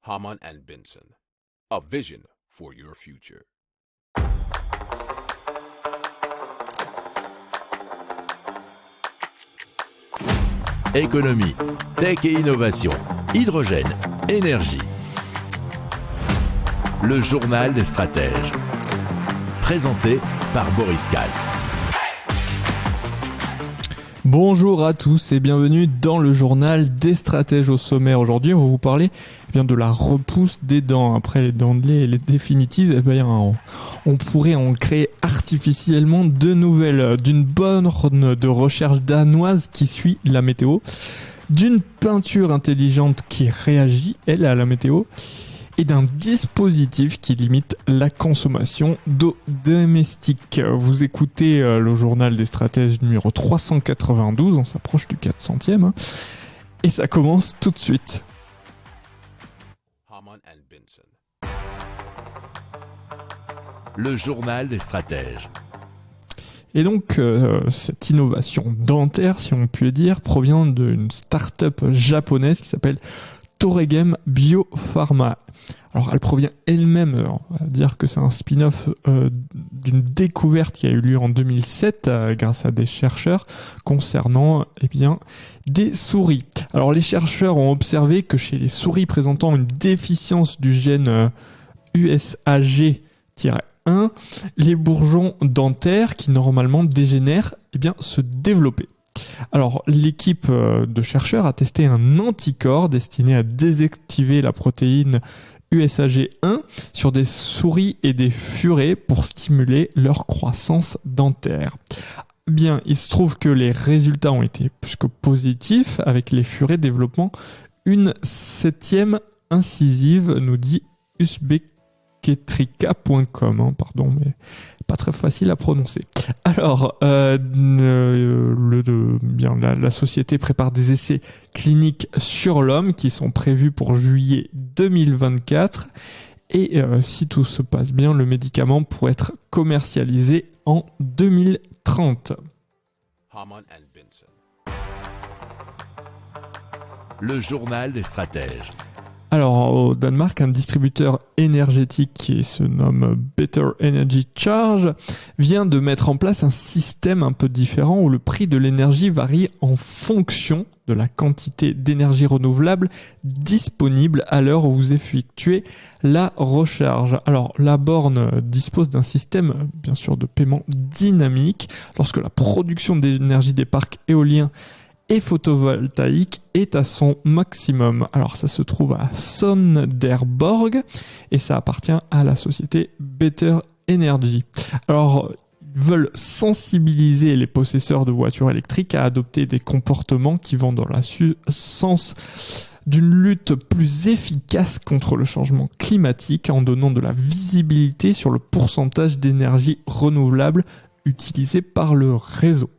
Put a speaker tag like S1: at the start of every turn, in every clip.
S1: Hamann and Benson, a vision for your future.
S2: Économie, tech et innovation, hydrogène, énergie. Le journal des stratèges. Présenté par Boris Kalt.
S3: Bonjour à tous et bienvenue dans le journal des stratèges. Au sommaire aujourd'hui, on va vous parler de la repousse des dents. Après les dents de lait et les définitives, on pourrait en créer artificiellement de nouvelles, d'une borne de recherche danoise qui suit la météo, d'une peinture intelligente qui réagit, elle, à la météo, et d'un dispositif qui limite la consommation d'eau domestique. Vous écoutez le journal des stratèges numéro 392, on s'approche du 400e, et ça commence tout de suite.
S1: Hamann and Benson.
S2: Le journal des stratèges.
S3: Et donc, cette innovation dentaire, si on peut dire, provient d'une start-up japonaise qui s'appelle Toregem Biopharma. Alors, elle provient elle-même, on va dire que c'est un spin-off d'une découverte qui a eu lieu en 2007 grâce à des chercheurs concernant des souris. Alors, les chercheurs ont observé que chez les souris présentant une déficience du gène USAG-1, les bourgeons dentaires qui normalement dégénèrent se développaient. Alors, l'équipe de chercheurs a testé un anticorps destiné à désactiver la protéine USAG1 sur des souris et des furets pour stimuler leur croissance dentaire. Il se trouve que les résultats ont été plus que positifs, avec les furets développant une 7e incisive, nous dit usbeketrika.com, mais pas très facile à prononcer. Alors, la société prépare des essais cliniques sur l'homme qui sont prévus pour juillet 2024. Et si tout se passe bien, le médicament pourrait être commercialisé en 2030.
S1: Hamann and Benson.
S2: Le journal des stratèges.
S3: Alors, au Danemark, un distributeur énergétique qui se nomme Better Energy Charge vient de mettre en place un système un peu différent où le prix de l'énergie varie en fonction de la quantité d'énergie renouvelable disponible à l'heure où vous effectuez la recharge. Alors, la borne dispose d'un système, bien sûr, de paiement dynamique lorsque la production d'énergie des parcs éoliens et photovoltaïque est à son maximum. Alors ça se trouve à Sonderborg et ça appartient à la société Better Energy. Alors ils veulent sensibiliser les possesseurs de voitures électriques à adopter des comportements qui vont dans le sens d'une lutte plus efficace contre le changement climatique en donnant de la visibilité sur le pourcentage d'énergie renouvelable utilisé par le réseau.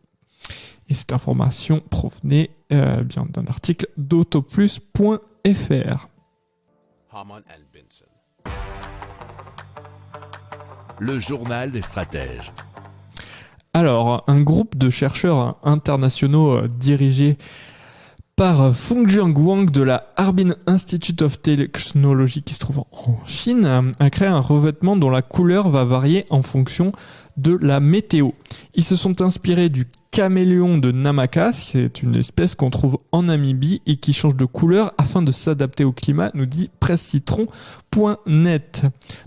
S3: Et cette information provenait d'un article d'autoplus.fr.
S1: Hamann and Benson.
S2: Le journal des stratèges.
S3: Alors, un groupe de chercheurs internationaux dirigé par Feng Jianguang de la Harbin Institute of Technology qui se trouve en Chine a créé un revêtement dont la couleur va varier en fonction de la météo. Ils se sont inspirés du caméléon de Namaka, c'est une espèce qu'on trouve en Namibie et qui change de couleur afin de s'adapter au climat, nous dit pressecitron.net.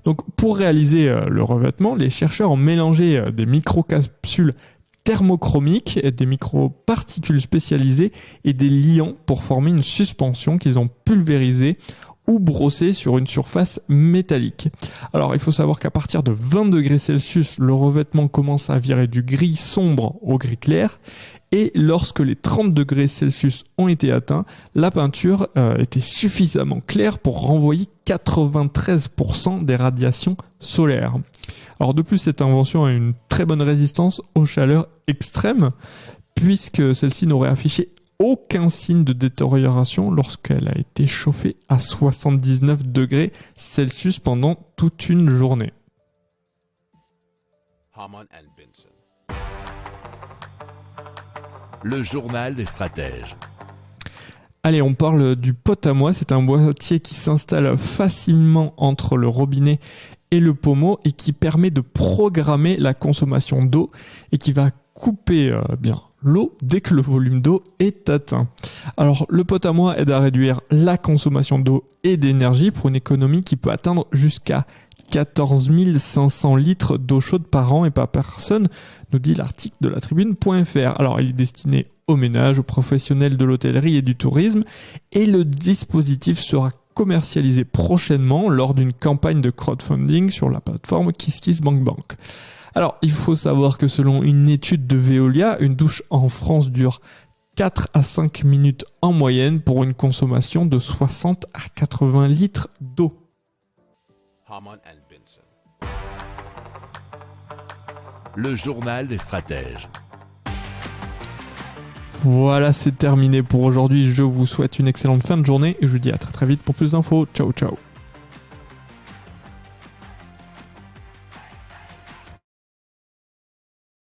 S3: Donc pour réaliser le revêtement, les chercheurs ont mélangé des microcapsules thermochromiques, des microparticules spécialisées et des liants pour former une suspension qu'ils ont pulvérisée ou brossée sur une surface métallique. Alors il faut savoir qu'à partir de 20 degrés Celsius, le revêtement commence à virer du gris sombre au gris clair et lorsque les 30 degrés Celsius ont été atteints, la peinture était suffisamment claire pour renvoyer 93% des radiations solaires. Alors de plus, cette invention a une très bonne résistance aux chaleurs extrêmes puisque celle-ci n'aurait affiché aucun signe de détérioration lorsqu'elle a été chauffée à 79 degrés Celsius pendant toute une journée.
S1: Hamann and Benson.
S2: Le journal des stratèges.
S3: Allez, on parle du pot à moi. C'est un boîtier qui s'installe facilement entre le robinet et le pommeau et qui permet de programmer la consommation d'eau et qui va couper l'eau dès que le volume d'eau est atteint. Alors, le pot à moi aide à réduire la consommation d'eau et d'énergie pour une économie qui peut atteindre jusqu'à 14 500 litres d'eau chaude par an et par personne, nous dit l'article de latribune.fr. Alors, il est destiné aux ménages, aux professionnels de l'hôtellerie et du tourisme, et le dispositif sera commercialisé prochainement lors d'une campagne de crowdfunding sur la plateforme KissKissBankBank. Alors, il faut savoir que selon une étude de Veolia, une douche en France dure 4 à 5 minutes en moyenne pour une consommation de 60 à 80 litres d'eau.
S1: Hamann and Benson.
S2: Le journal des stratèges.
S3: Voilà, c'est terminé pour aujourd'hui. Je vous souhaite une excellente fin de journée et je vous dis à très très vite pour plus d'infos. Ciao, ciao.